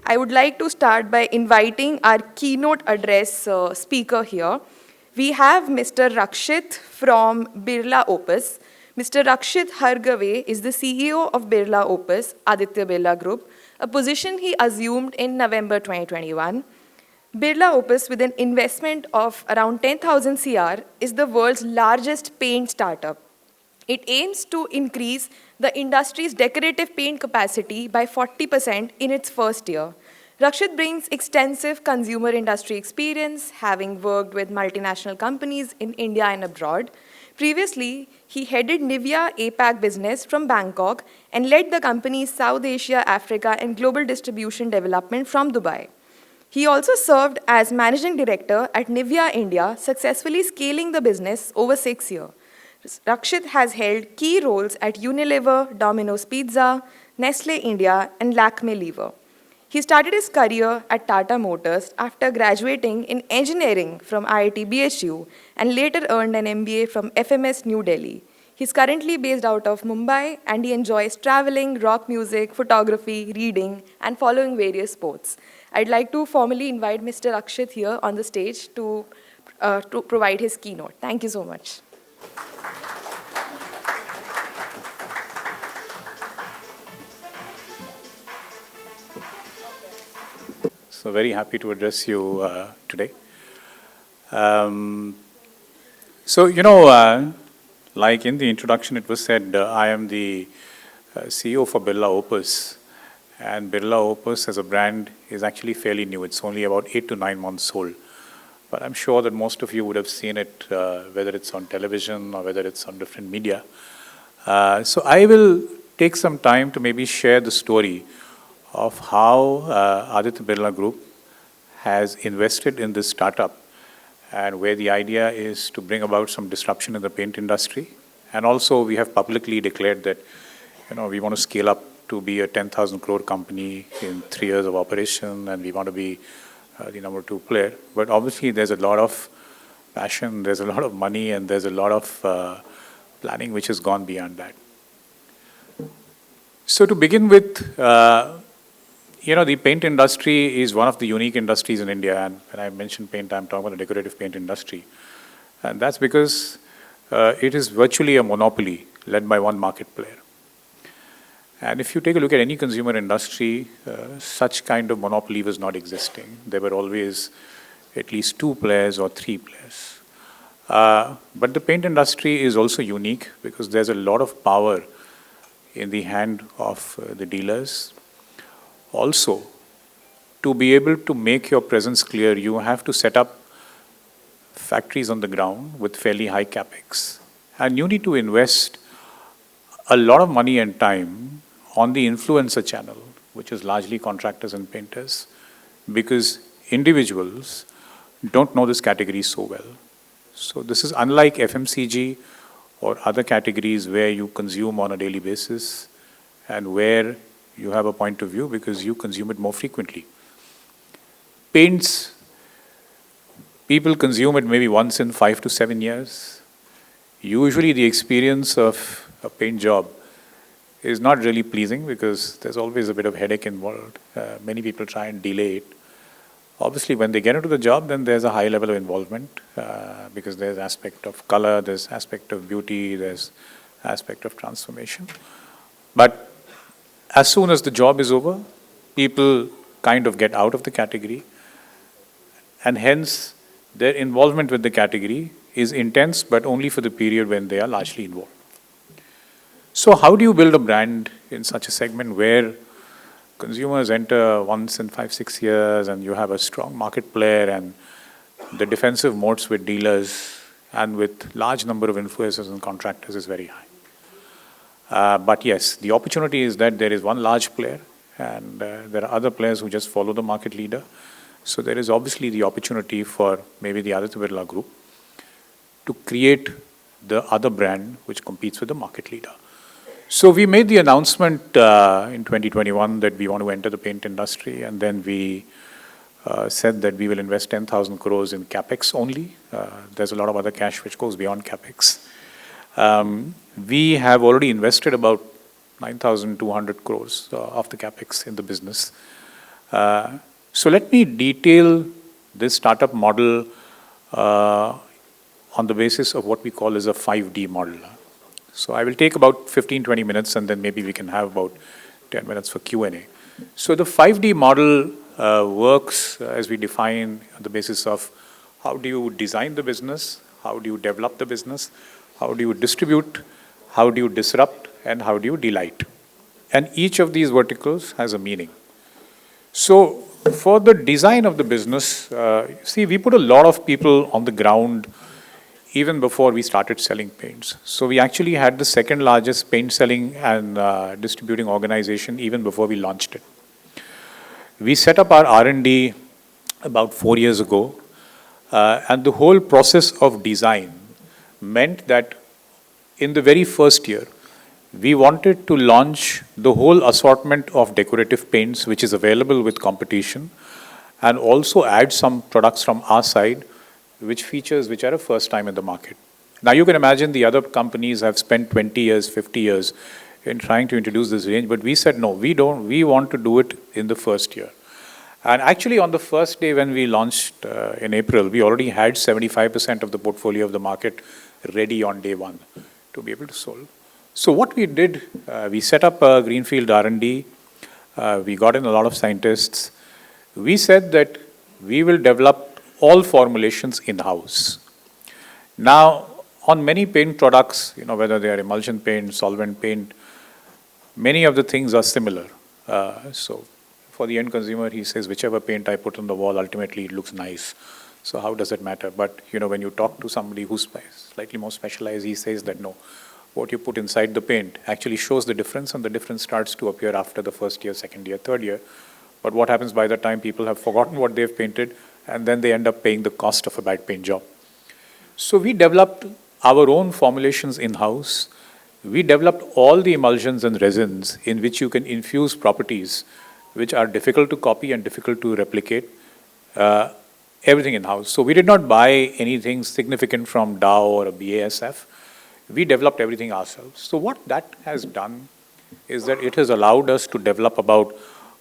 I would like to start by inviting our keynote address speaker here. We have Mr. Rakshit from Birla Opus. Mr. Rakshit Hargave is the CEO of Birla Opus, Aditya Birla Group, a position he assumed in November 2021. Birla Opus, with an investment of around 10,000 CR, is the world's largest paint startup. It aims to increase the industry's decorative paint capacity by 40% in its first year. Rakshit brings extensive consumer industry experience, having worked with multinational companies in India and abroad. Previously, he headed Nivea APAC business from Bangkok and led the company's South Asia, Africa, and global distribution development from Dubai. He also served as managing director at Nivea India, successfully scaling the business over 6 years. Rakshit has held key roles at Unilever, Domino's Pizza, Nestle India, and Lakme Lever. He started his career at Tata Motors after graduating in engineering from IIT BHU and later earned an MBA from FMS New Delhi. He's currently based out of Mumbai and he enjoys traveling, rock music, photography, reading, and following various sports. I'd like to formally invite Mr. Rakshit here on the stage to provide his keynote. Thank you so much. So very happy to address you today. Like in the introduction it was said, I am the CEO for Birla Opus. And Birla Opus as a brand is actually fairly new. It's only about 8 to 9 months old. But I'm sure that most of you would have seen it, whether it's on television or whether it's on different media. So I will take some time to maybe share the story of how Aditya Birla Group has invested in this startup and where the idea is to bring about some disruption in the paint industry. And also we have publicly declared that we want to scale up to be a 10,000 crore company in 3 years of operation, and we want to be the number 2 player. But obviously there's a lot of passion, there's a lot of money, and there's a lot of planning which has gone beyond that. So to begin with, the paint industry is one of the unique industries in India, and when I mention paint, I'm talking about the decorative paint industry. And that's because it is virtually a monopoly led by one market player. And if you take a look at any consumer industry, such kind of monopoly was not existing. There were always at least 2 players or 3 players. But the paint industry is also unique because there's a lot of power in the hand of the dealers. Also, to be able to make your presence clear, you have to set up factories on the ground with fairly high capex. And you need to invest a lot of money and time on the influencer channel, which is largely contractors and painters, because individuals don't know this category so well. So this is unlike FMCG or other categories where you consume on a daily basis and where you have a point of view because you consume it more frequently. Paints, people consume it maybe once in 5 to 7 years. Usually the experience of a paint job is not really pleasing because there's always a bit of headache involved. Many people try and delay it. Obviously, when they get into the job, then there's a high level of involvement because there's aspect of color, there's aspect of beauty, there's aspect of transformation. But as soon as the job is over, people kind of get out of the category, and hence their involvement with the category is intense, but only for the period when they are largely involved. So how do you build a brand in such a segment where consumers enter once in 5, 6 years and you have a strong market player and the defensive moats with dealers and with large number of influencers and contractors is very high. But yes, the opportunity is that there is one large player and there are other players who just follow the market leader. So there is obviously the opportunity for maybe the Aditya Birla Group to create the other brand which competes with the market leader. So we made the announcement in 2021 that we want to enter the paint industry, and then we said that we will invest 10,000 crores in capex only. There's a lot of other cash which goes beyond capex. We have already invested about 9,200 crores of the capex in the business. So let me detail this startup model on the basis of what we call as a 5D model. So I will take about 15-20 minutes, and then maybe we can have about 10 minutes for Q&A. So the 5D model works as we define on the basis of how do you design the business, how do you develop the business, how do you distribute, how do you disrupt, and how do you delight. And each of these verticals has a meaning. So for the design of the business, see, we put a lot of people on the ground even before we started selling paints. So we actually had the second largest paint selling and distributing organization even before we launched it. We set up our R&D about 4 years ago, and the whole process of design meant that in the very first year, we wanted to launch the whole assortment of decorative paints which is available with competition, and also add some products from our side which are a first time in the market. Now you can imagine the other companies have spent 20 years, 50 years in trying to introduce this range, but we said no, we want to do it in the first year. And actually on the first day when we launched in April, we already had 75% of the portfolio of the market ready on day one to be able to sell. So what we did, we set up a greenfield R&D, we got in a lot of scientists. We said that we will develop all formulations in-house. Now, on many paint products, whether they are emulsion paint, solvent paint, many of the things are similar. So for the end consumer, he says, whichever paint I put on the wall, ultimately it looks nice. So how does it matter? But, when you talk to somebody who's slightly more specialized, he says that no, what you put inside the paint actually shows the difference, and the difference starts to appear after the first year, second year, third year. But what happens by the time people have forgotten what they've painted, and then they end up paying the cost of a bad paint job. So we developed our own formulations in-house. We developed all the emulsions and resins in which you can infuse properties which are difficult to copy and difficult to replicate, everything in-house. So we did not buy anything significant from Dow or a BASF. We developed everything ourselves. So what that has done is that it has allowed us to develop about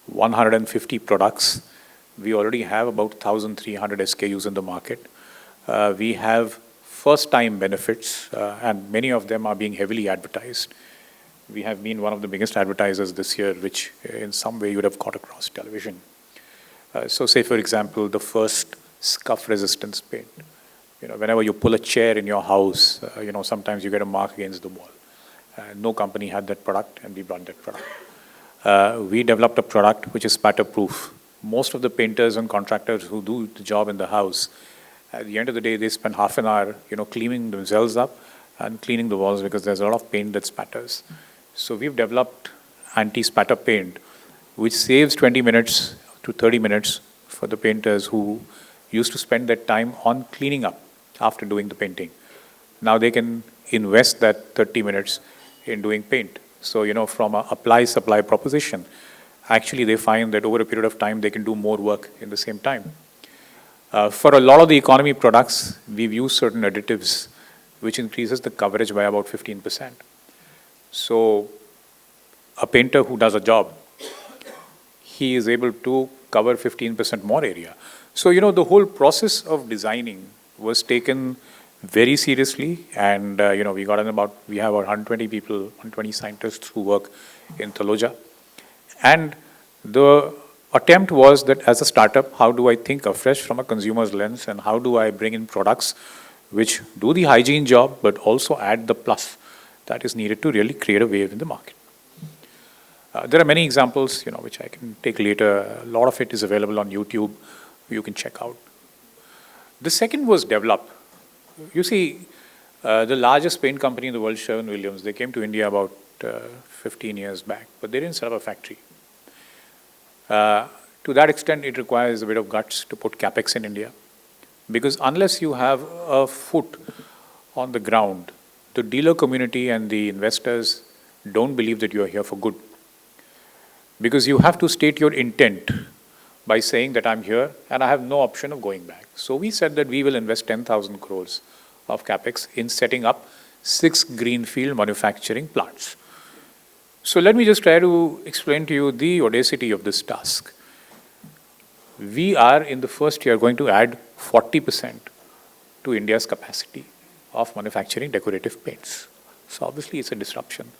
150 products. We already have about 1,300 SKUs in the market. We have first-time benefits, and many of them are being heavily advertised. We have been one of the biggest advertisers this year, which in some way you would have caught across television. So say, for example, the first scuff resistance paint. Whenever you pull a chair in your house, sometimes you get a mark against the wall. No company had that product, and we brought that product. We developed a product which is spatter-proof. Most of the painters and contractors who do the job in the house, at the end of the day, they spend half an hour, cleaning themselves up and cleaning the walls because there's a lot of paint that spatters. So we've developed anti-spatter paint, which saves 20 minutes to 30 minutes for the painters who used to spend that time on cleaning up after doing the painting. Now they can invest that 30 minutes in doing paint. So, from a apply-supply proposition, actually they find that over a period of time, they can do more work in the same time. For a lot of the economy products, we've used certain additives, which increases the coverage by about 15%. So a painter who does a job, he is able to cover 15% more area. So, the whole process of designing was taken very seriously, and, we have about 120 people, 120 scientists who work in Taloja. And the attempt was that as a startup, how do I think afresh from a consumer's lens, and how do I bring in products which do the hygiene job, but also add the plus that is needed to really create a wave in the market. There are many examples, which I can take later. A lot of it is available on YouTube. You can check out. The second was develop. You see, the largest paint company in the world, Sherwin-Williams, they came to India about 15 years back, but they didn't set up a factory. To that extent, it requires a bit of guts to put capex in India, because unless you have a foot on the ground, the dealer community and the investors don't believe that you are here for good. Because you have to state your intent by saying that I'm here and I have no option of going back. So we said that we will invest 10,000 crores of capex in setting up 6 greenfield manufacturing plants. So let me just try to explain to you the audacity of this task. we are in the first year going to add 40% to India's capacity of manufacturing decorative paints. So obviously it's a disruption.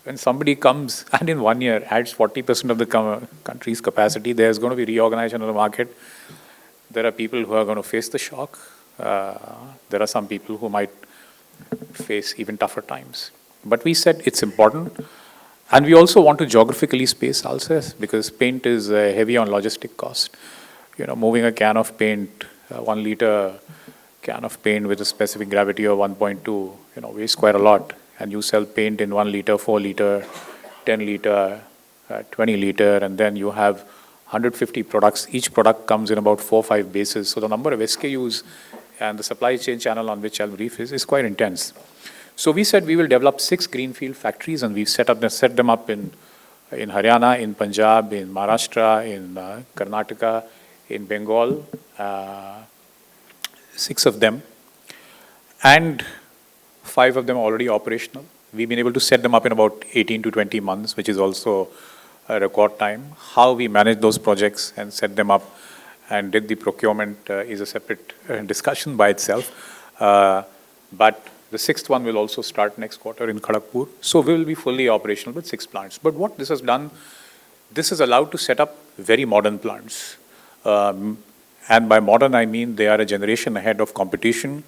When somebody comes and in 1 year adds 40% of the country's capacity, there's going to be reorganization of the market. There are people who are going to face the shock. There are some people who might face even tougher times. But we said it's important. And we also want to geographically space ourselves because paint is heavy on logistic cost. Moving a can of paint, 1 liter can of paint with a specific gravity of 1.2, weighs quite a lot. And you sell paint in 1 liter, 4 liter, 10 liter, 20 liter, and then you have 150 products. Each product comes in about 4 or 5 bases. So the number of SKUs and the supply chain channel on which I'll brief is quite intense. So we said we will develop 6 greenfield factories, and we've set them up in Haryana, in Punjab, in Maharashtra, in Karnataka, in Bengal, 6 of them, and 5 of them are already operational. We've been able to set them up in about 18 to 20 months, which is also a record time. How we manage those projects and set them up and did the procurement is a separate discussion by itself. But the 6th one will also start next quarter in Kharagpur. So we will be fully operational with 6 plants. But what this has done, this is allowed to set up very modern plants. And by modern, I mean they are a generation ahead of competition.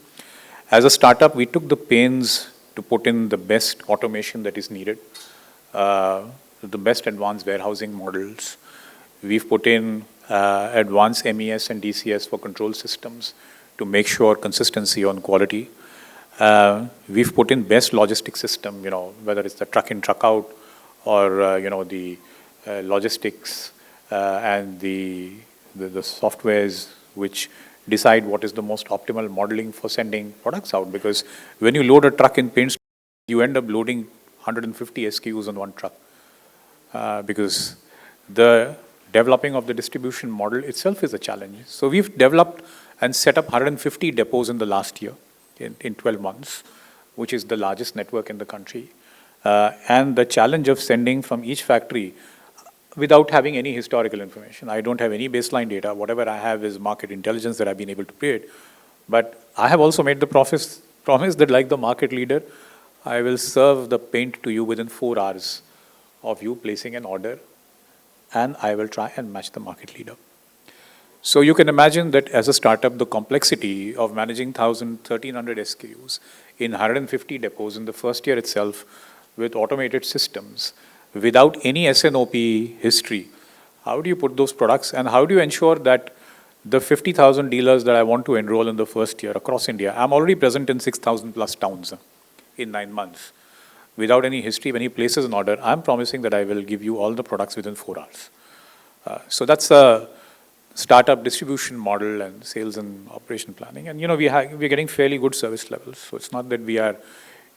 As a startup, we took the pains to put in the best automation that is needed, the best advanced warehousing models. We've put in advanced MES and DCS for control systems to make sure consistency on quality. We've put in best logistics system, whether it's the truck in, truck out, or the logistics and the softwares which decide what is the most optimal modeling for sending products out. Because when you load a truck in paints, you end up loading 150 SKUs on one truck. Because the developing of the distribution model itself is a challenge. So we've developed and set up 150 depots in the last year, in 12 months, which is the largest network in the country. And the challenge of sending from each factory without having any historical information. I don't have any baseline data. Whatever I have is market intelligence that I've been able to create. But I have also made the promise that, like the market leader, I will serve the paint to you within 4 hours of you placing an order, and I will try and match the market leader. So you can imagine that as a startup, the complexity of managing 1,300 SKUs in 150 depots in the first year itself with automated systems, without any SNOP history, how do you put those products and how do you ensure that the 50,000 dealers that I want to enroll in the first year across India, I'm already present in 6,000 plus towns in 9 months. Without any history, when he places an order, I'm promising that I will give you all the products within 4 hours. So that's a startup distribution model and sales and operation planning. And we're getting fairly good service levels. So it's not that we are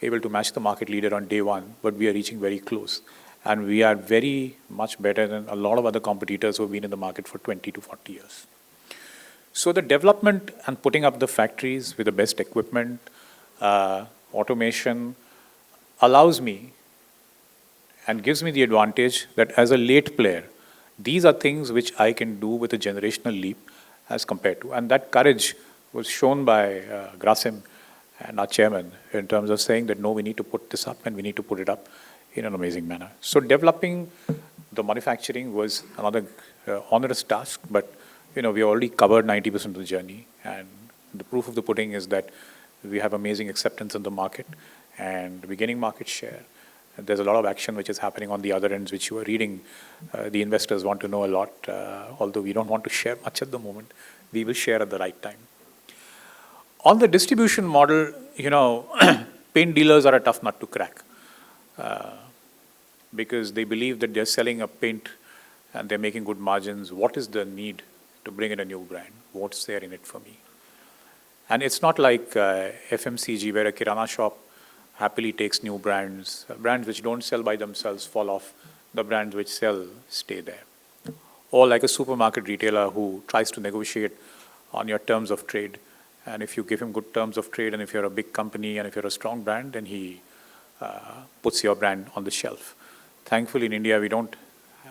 able to match the market leader on day one, but we are reaching very close. And we are very much better than a lot of other competitors who have been in the market for 20 to 40 years. So the development and putting up the factories with the best equipment, automation, allows me and gives me the advantage that as a late player, these are things which I can do with a generational leap as compared to. And that courage was shown by Grasim and our chairman in terms of saying that, no, we need to put this up and we need to put it up in an amazing manner. So developing the manufacturing was another onerous task, but we already covered 90% of the journey. And the proof of the pudding is that we have amazing acceptance in the market and we're gaining market share. There's a lot of action which is happening on the other ends, which you are reading. The investors want to know a lot, although we don't want to share much at the moment. We will share at the right time. On the distribution model, paint dealers are a tough nut to crack because they believe that they're selling a paint and they're making good margins. What is the need to bring in a new brand? What's there in it for me? And it's not like FMCG where a kirana shop happily takes new brands. Brands which don't sell by themselves fall off. The brands which sell stay there. Or like a supermarket retailer who tries to negotiate on your terms of trade. And if you give him good terms of trade and if you're a big company and if you're a strong brand, then he puts your brand on the shelf. Thankfully in India, we don't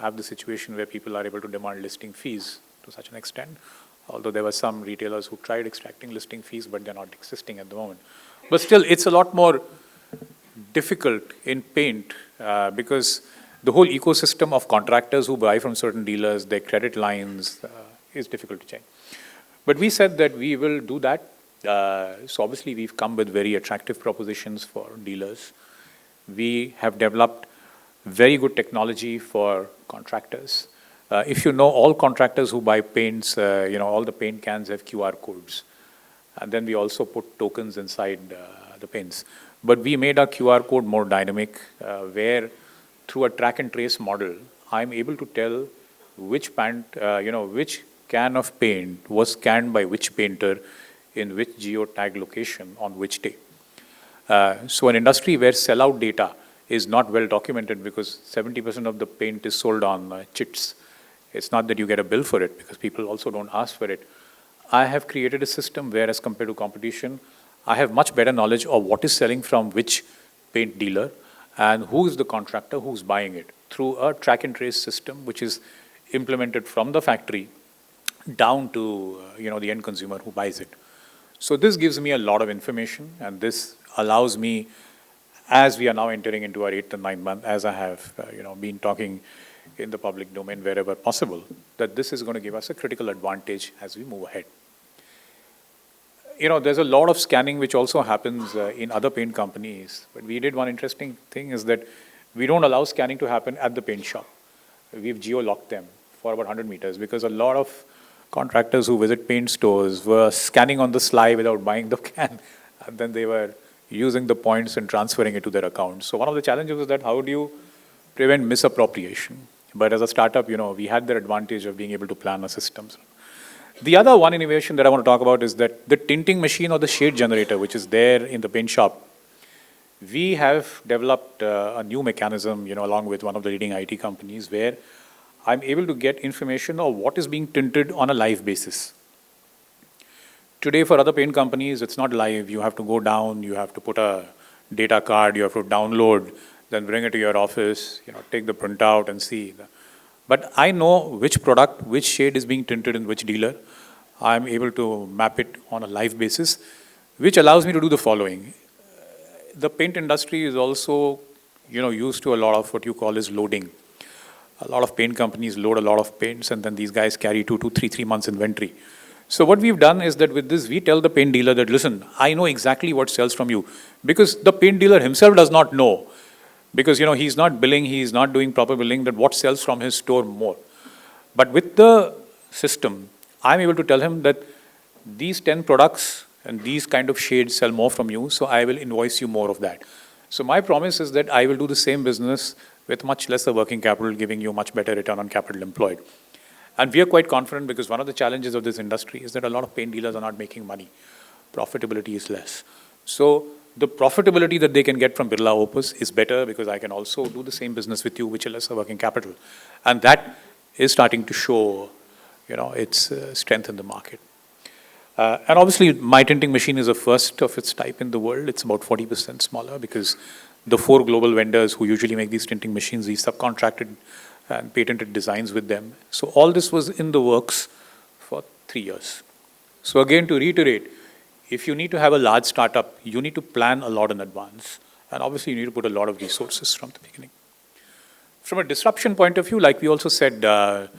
have the situation where people are able to demand listing fees to such an extent. Although there were some retailers who tried extracting listing fees, but they're not existing at the moment. But still, it's a lot more difficult in paint because the whole ecosystem of contractors who buy from certain dealers, their credit lines is difficult to change. But we said that we will do that. So obviously, we've come with very attractive propositions for dealers. We have developed very good technology for contractors. If you know, all contractors who buy paints, all the paint cans have QR codes. And then we also put tokens inside the paints. But we made our QR code more dynamic, where through a track and trace model, I'm able to tell which which can of paint was scanned by which painter in which geotag location on which day. So an industry where sellout data is not well documented because 70% of the paint is sold on chits. It's not that you get a bill for it because people also don't ask for it. I have created a system where, as compared to competition, I have much better knowledge of what is selling from which paint dealer and who is the contractor who's buying it through a track and trace system, which is implemented from the factory down to the end consumer who buys it. So this gives me a lot of information, and this allows me, as we are now entering into our 8th and 9th month, as I have been talking in the public domain wherever possible, that this is going to give us a critical advantage as we move ahead. There's a lot of scanning which also happens in other paint companies, but we did one interesting thing is that we don't allow scanning to happen at the paint shop. We've geo-locked them for about 100 meters because a lot of contractors who visit paint stores were scanning on the sly without buying the can, and then they were using the points and transferring it to their account. So one of the challenges is that how do you prevent misappropriation? But as a startup, we had the advantage of being able to plan our systems. The other one innovation that I want to talk about is that the tinting machine or the shade generator, which is there in the paint shop, we have developed a new mechanism, along with one of the leading IT companies, where I'm able to get information of what is being tinted on a live basis. Today, for other paint companies, it's not live. You have to go down, you have to put a data card, you have to download, then bring it to your office, take the printout and see. But I know which product, which shade is being tinted in which dealer. I'm able to map it on a live basis, which allows me to do the following. The paint industry is also, used to a lot of what you call is loading. A lot of paint companies load a lot of paints, and then these guys carry 2 to 3 months inventory. So what we've done is that with this, we tell the paint dealer that, listen, I know exactly what sells from you, because the paint dealer himself does not know, because he's not billing, he's not doing proper billing, that what sells from his store more. But with the system, I'm able to tell him that these 10 products and these kind of shades sell more from you, so I will invoice you more of that. So my promise is that I will do the same business with much lesser working capital, giving you much better return on capital employed. And we are quite confident because one of the challenges of this industry is that a lot of paint dealers are not making money. Profitability is less. So the profitability that they can get from Birla Opus is better because I can also do the same business with you, which is lesser working capital. And that is starting to show, its strength in the market. And obviously, my tinting machine is the first of its type in the world. It's about 40% smaller because the 4 global vendors who usually make these tinting machines, we subcontracted and patented designs with them. So all this was in the works for 3 years. So again, to reiterate, if you need to have a large startup, you need to plan a lot in advance. And obviously, you need to put a lot of resources from the beginning. From a disruption point of view, like we also said, there's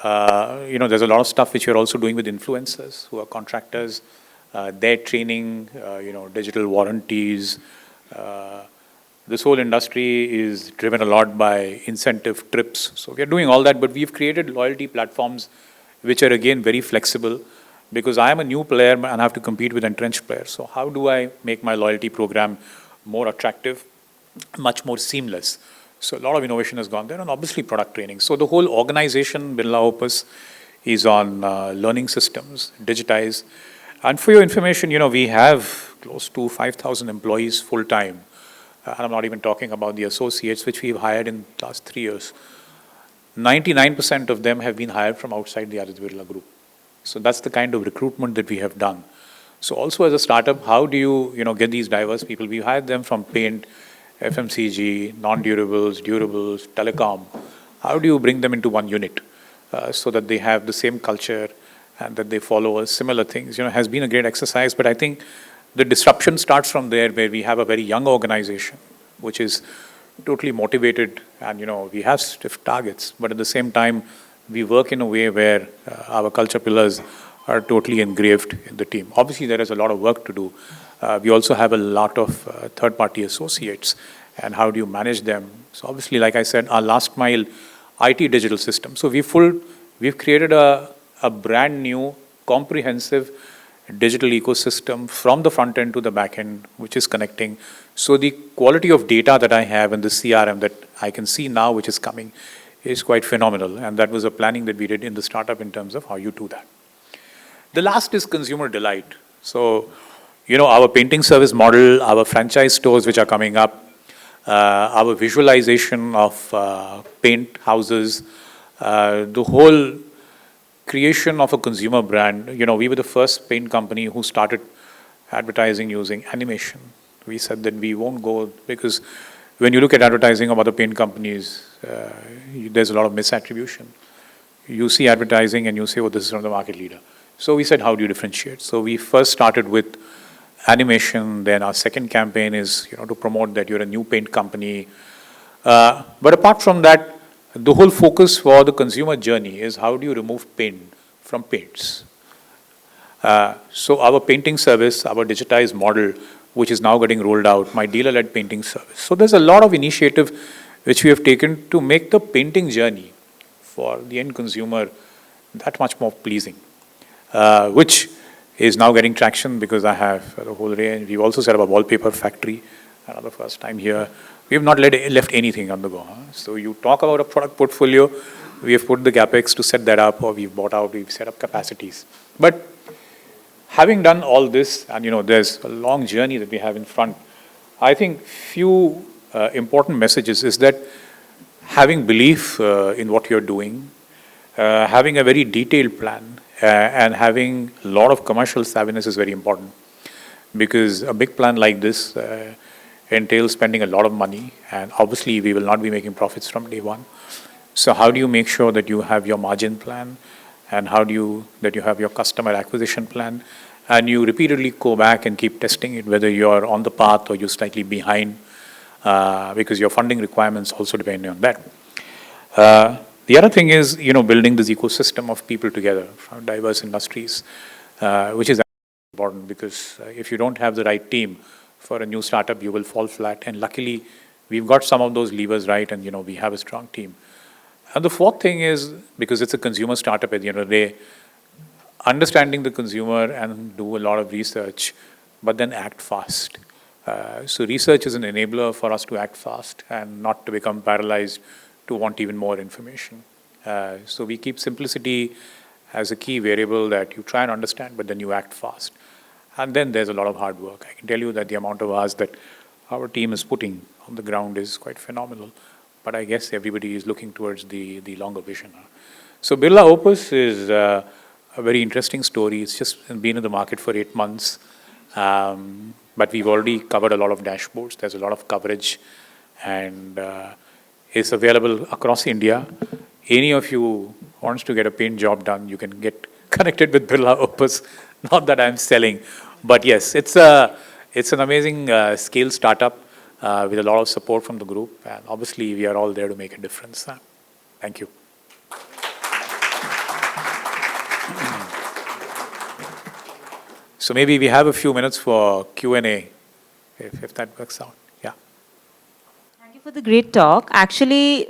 a lot of stuff which we're also doing with influencers who are contractors, their training, digital warranties. This whole industry is driven a lot by incentive trips. So we're doing all that, but we've created loyalty platforms which are again very flexible because I am a new player and I have to compete with entrenched players. So how do I make my loyalty program more attractive, much more seamless? So a lot of innovation has gone there, and obviously product training. So the whole organization, Birla Opus, is on learning systems, digitize. And for your information, we have close to 5,000 employees full-time. And I'm not even talking about the associates, which we've hired in the last 3 years. 99% of them have been hired from outside the Aditya Birla Group. So that's the kind of recruitment that we have done. So also as a startup, how do you, get these diverse people? We hired them from paint, FMCG, non-durables, durables, telecom. How do you bring them into one unit? so that they have the same culture and that they follow similar things, has been a great exercise. But I think the disruption starts from there, where we have a very young organization, which is totally motivated, and we have stiff targets, but at the same time, we work in a way where our culture pillars are totally engraved in the team. Obviously, there is a lot of work to do. We also have a lot of third-party associates, and how do you manage them? So obviously, like I said, our last mile IT digital system. So we've created a brand new comprehensive digital ecosystem from the front end to the back end, which is connecting. So the quality of data that I have in the CRM that I can see now, which is coming, is quite phenomenal. And that was a planning that we did in the startup in terms of how you do that. The last is consumer delight. So, our painting service model, our franchise stores which are coming up, our visualization of paint houses, the whole creation of a consumer brand. We were the first paint company who started advertising using animation. We said that we won't go, because when you look at advertising of other paint companies, there's a lot of misattribution. You see advertising and you say, oh, this is from the market leader. So we said, how do you differentiate? So we first started with animation. Then our second campaign is, to promote that you're a new paint company. But apart from that, the whole focus for the consumer journey is how do you remove pain from paints. So our painting service, our digitized model, which is now getting rolled out, my dealer-led painting service. So there's a lot of initiative which we have taken to make the painting journey for the end consumer that much more pleasing, which is now getting traction because I have the whole range. We've also set up a wallpaper factory, another first time here. We have not left anything on the go. So you talk about a product portfolio, we have put the capex to set that up, or we've bought out, we've set up capacities. But having done all this, and there's a long journey that we have in front, I think few important messages is that having belief in what you're doing, having a very detailed plan, and having a lot of commercial savviness is very important, because a big plan like this entails spending a lot of money, and obviously we will not be making profits from day one. So how do you make sure that you have your margin plan, and how do you have your customer acquisition plan, and you repeatedly go back and keep testing it, whether you're on the path or you're slightly behind, because your funding requirements also depend on that. The other thing is, building this ecosystem of people together from diverse industries, which is important, because if you don't have the right team for a new startup, you will fall flat. And luckily, we've got some of those levers right, and we have a strong team. And the fourth thing is, because it's a consumer startup at the end of the day, understanding the consumer and do a lot of research, but then act fast. So research is an enabler for us to act fast and not to become paralyzed to want even more information. So we keep simplicity as a key variable, that you try and understand, but then you act fast. And then there's a lot of hard work. I can tell you that the amount of hours that our team is putting on the ground is quite phenomenal. But I guess everybody is looking towards the longer vision. So Birla Opus is a very interesting story. It's just been in the market for 8 months. But we've already covered a lot of dashboards. There's a lot of coverage, and it's available across India. Any of you wants to get a paint job done, you can get connected with Birla Opus. Not that I'm selling, but yes, it's an amazing scale startup with a lot of support from the group, and obviously we are all there to make a difference. Thank you. So maybe we have a few minutes for Q&A, if that works out. Yeah. Thank you for the great talk. Actually,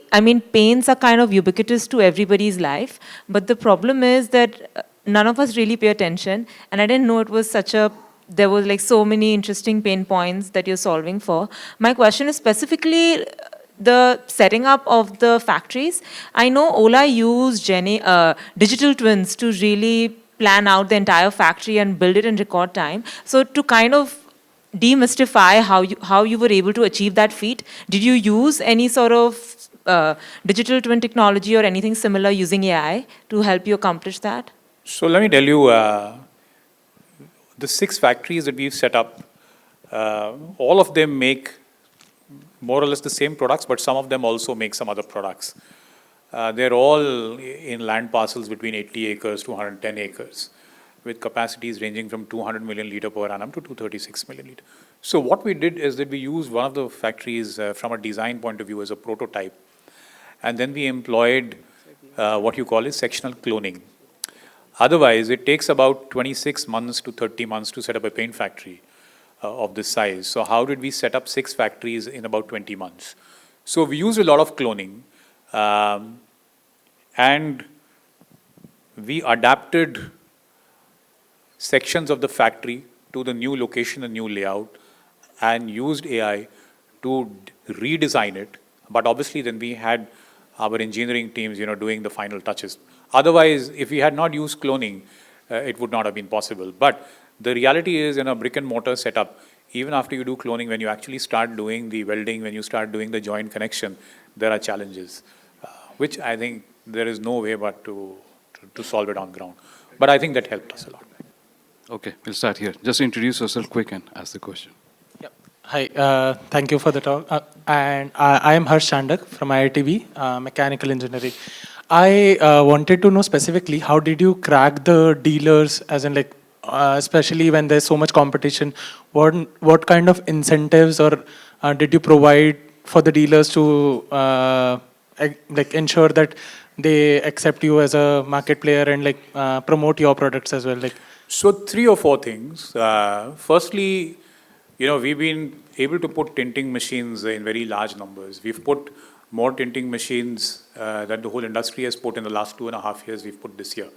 paints are kind of ubiquitous to everybody's life, but the problem is that none of us really pay attention, and I didn't know it was there was like so many interesting pain points that you're solving for. My question is specifically the setting up of the factories. I know Ola used digital twins to really plan out the entire factory and build it in record time. So to kind of demystify how you were able to achieve that feat, did you use any sort of digital twin technology or anything similar using AI to help you accomplish that? So let me tell you, the 6 factories that we've set up, all of them make more or less the same products, but some of them also make some other products. They're all in land parcels between 80 acres to 110 acres, with capacities ranging from 200 million litre per annum to 236 million litre. So what we did is that we used one of the factories from a design point of view as a prototype, and then we employed what you call is sectional cloning. Otherwise, it takes about 26 months to 30 months to set up a paint factory of this size. So how did we set up 6 factories in about 20 months? So we used a lot of cloning, and we adapted sections of the factory to the new location and new layout, and used AI to redesign it. But obviously then we had our engineering teams, doing the final touches. Otherwise, if we had not used cloning, it would not have been possible. But the reality is, in a brick and mortar setup, even after you do cloning, when you actually start doing the welding, when you start doing the joint connection, there are challenges, which I think there is no way but to solve it on ground. But I think that helped us a lot. Okay, we'll start here. Just introduce yourself quick and ask the question. Hi, thank you for the talk. I am Harsh Chandak from IITB, Mechanical Engineering. I wanted to know specifically, how did you crack the dealers, as in especially when there's so much competition, what kind of incentives or did you provide for the dealers to ensure that they accept you as a market player and promote your products as well? So 3 or 4 things. Firstly, we've been able to put tinting machines in very large numbers. We've put more tinting machines that the whole industry has put in the last 2.5 years. We've put this year.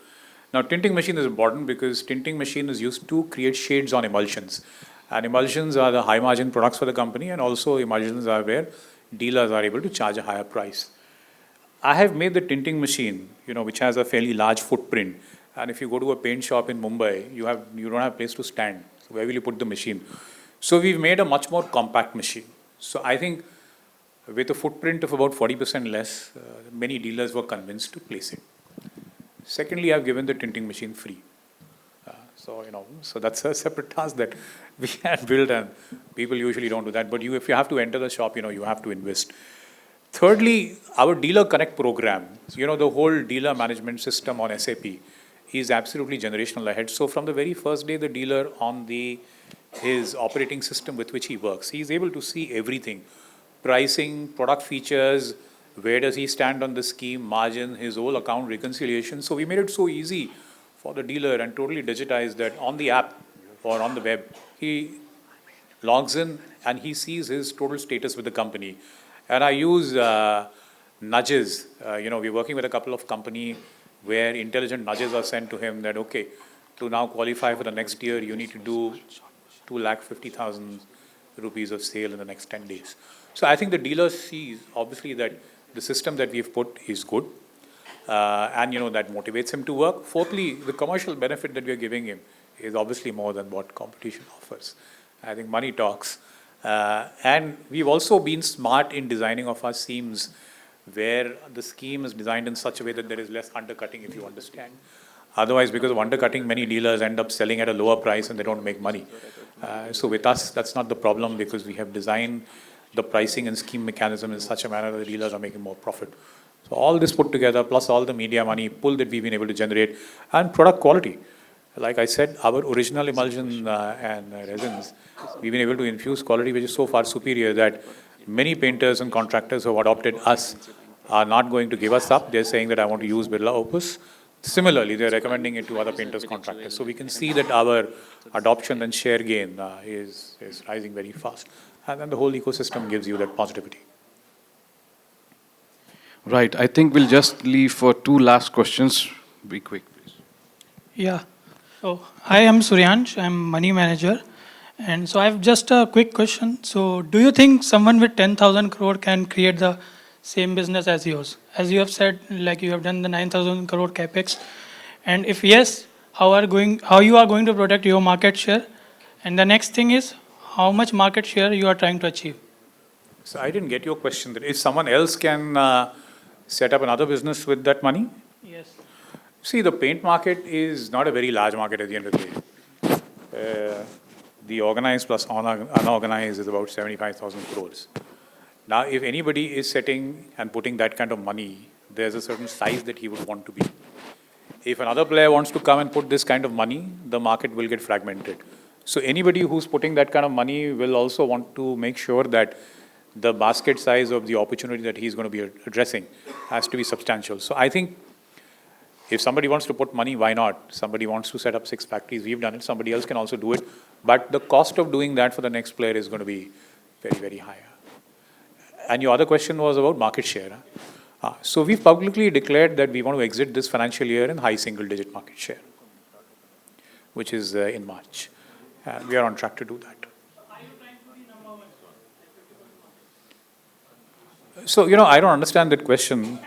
Now, tinting machine is important because tinting machine is used to create shades on emulsions. And emulsions are the high margin products for the company, and also emulsions are where dealers are able to charge a higher price. I have made the tinting machine, which has a fairly large footprint. And if you go to a paint shop in Mumbai, you don't have a place to stand. So where will you put the machine? So we've made a much more compact machine. So I think with a footprint of about 40% less, many dealers were convinced to place it. Secondly, I've given the tinting machine free. So that's a separate task that we had built, and people usually don't do that. But if you have to enter the shop, you have to invest. Thirdly, our Dealer Connect program, the whole dealer management system on SAP is absolutely generational ahead. So from the very first day, the dealer on his operating system with which he works, he is able to see everything: pricing, product features, where does he stand on the scheme, margin, his whole account reconciliation. So we made it so easy for the dealer and totally digitized that on the app or on the web, he logs in and he sees his total status with the company. And I use nudges. We're working with a couple of companies where intelligent nudges are sent to him that, okay, to now qualify for the next year, you need to do 250,000 rupees of sale in the next 10 days. So I think the dealer sees, obviously, that the system that we've put is good, and that motivates him to work. Fourthly, the commercial benefit that we're giving him is obviously more than what competition offers. I think money talks. And we've also been smart in designing of our schemes, where the scheme is designed in such a way that there is less undercutting, if you understand. Otherwise, because of undercutting, many dealers end up selling at a lower price and they don't make money. So with us, that's not the problem, because we have designed the pricing and scheme mechanism in such a manner that the dealers are making more profit. So all this put together, plus all the media money pull that we've been able to generate, and product quality. Like I said, our original emulsion and resins, we've been able to infuse quality which is so far superior that many painters and contractors who have adopted us are not going to give us up. They're saying that I want to use Birla Opus. Similarly, they're recommending it to other painters, contractors. So we can see that our adoption and share gain is rising very fast. And then the whole ecosystem gives you that positivity. Right. I think we'll just leave for 2 last questions. Be quick, please. Yeah. So, hi, I'm Suryansh. I'm money manager. And so I have just a quick question. So do you think someone with 10,000 crore can create the same business as yours? As you have said, like you have done the 9,000 crore capex. And if yes, how you are going to protect your market share? And the next thing is, how much market share you are trying to achieve? So I didn't get your question. That if someone else can set up another business with that money? Yes. See, the paint market is not a very large market at the end of the day. The organized plus unorganized is about 75,000 crores. Now, if anybody is setting and putting that kind of money there's a certain size that he would want to be. If another player wants to come and put this kind of money, the market will get fragmented. So anybody who's putting that kind of money will also want to make sure that the basket size of the opportunity that he's going to be addressing has to be substantial. So I think if somebody wants to put money, why not? Somebody wants to set up 6 factories, we've done it, somebody else can also do it. But the cost of doing that for the next player is going to be very, very high. And your other question was about market share. So we've publicly declared that we want to exit this financial year in high single-digit market share, which is in March. And we are on track to do that. So, I don't understand that question.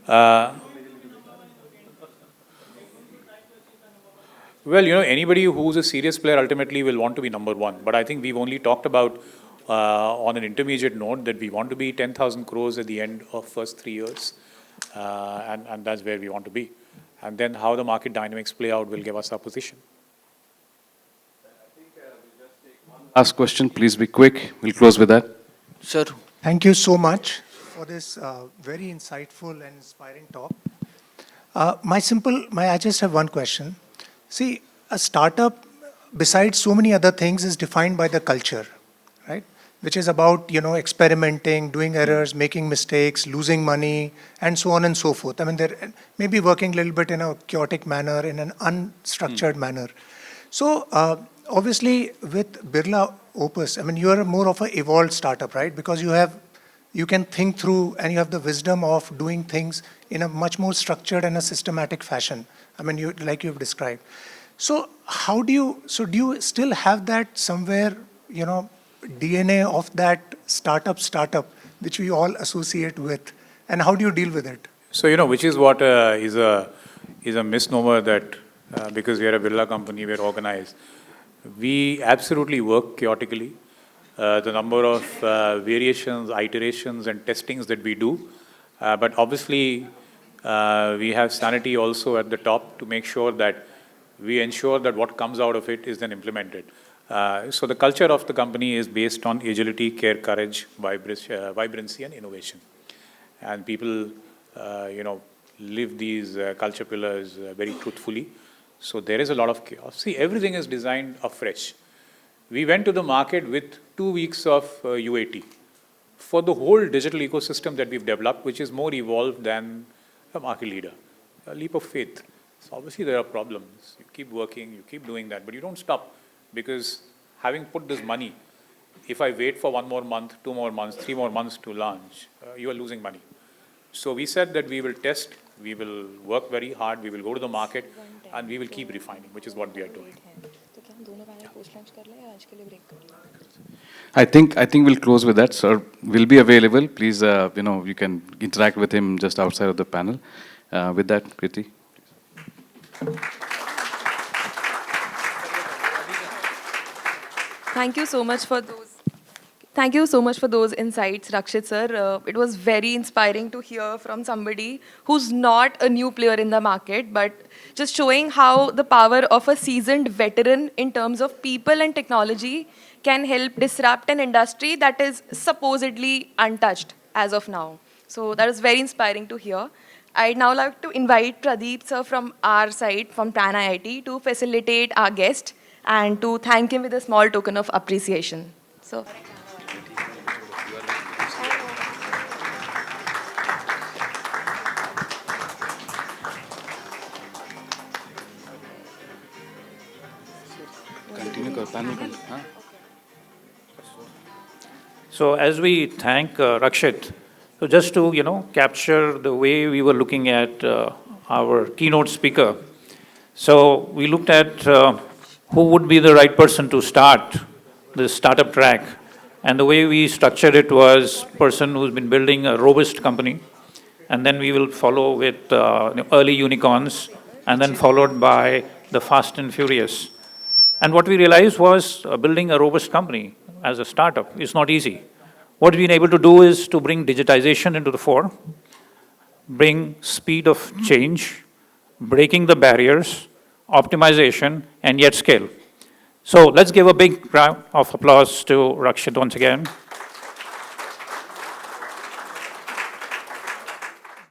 Well, anybody who's a serious player ultimately will want to be number one. But I think we've only talked about on an intermediate note that we want to be 10,000 crores at the end of first 3 years. And that's where we want to be. And then how the market dynamics play out will give us our position. Last question, please be quick. We'll close with that. Sir. Thank you so much for this very insightful and inspiring talk. I just have one question. See, a startup, besides so many other things, is defined by the culture, right? Which is about, experimenting, doing errors, making mistakes, losing money, and so on and so forth. I mean, they're maybe working a little bit in a chaotic manner, in an unstructured manner. So, obviously, with Birla Opus, I mean, you are more of an evolved startup, right? Because you can think through and you have the wisdom of doing things in a much more structured and a systematic fashion. I mean, like you've described. So do you still have that somewhere, DNA of that startup, which we all associate with, and how do you deal with it? So, which is what is a misnomer that because we are a Birla company, we are organized. We absolutely work chaotically. The number of variations, iterations, and testings that we do. But obviously, we have sanity also at the top to make sure that we ensure that what comes out of it is then implemented. So the culture of the company is based on agility, care, courage, vibrancy, and innovation. And people, live these culture pillars very truthfully. So there is a lot of chaos. See, everything is designed afresh. We went to the market with 2 weeks of UAT for the whole digital ecosystem that we've developed, which is more evolved than a market leader. A leap of faith. So obviously there are problems. You keep working, you keep doing that, but you don't stop because having put this money, if I wait for 1 more month, 2 more months, 3 more months to launch, you are losing money. So we said that we will test, we will work very hard, we will go to the market, and we will keep refining, which is what we are doing. I think we'll close with that. Sir will be available. Please, you can interact with him just outside of the panel. With that, Kriti. Thank you so much for those. Thank you so much for those insights, Rakshit sir. It was very inspiring to hear from somebody who's not a new player in the market, but just showing how the power of a seasoned veteran in terms of people and technology can help disrupt an industry that is supposedly untouched as of now. So that is very inspiring to hear. I'd now like to invite Pradeep sir from our side, from Pan IIT, to facilitate our guest and to thank him with a small token of appreciation. So. So as we thank Rakshit, so just to capture the way we were looking at our keynote speaker. So we looked at who would be the right person to start this startup track, and the way we structured it was person who's been building a robust company, and then we will follow with early unicorns, and then followed by the fast and furious. And what we realized was building a robust company as a startup is not easy. What we've been able to do is to bring digitization into the fore, bring speed of change, breaking the barriers, optimization, and yet scale. So let's give a big round of applause to Rakshit once again.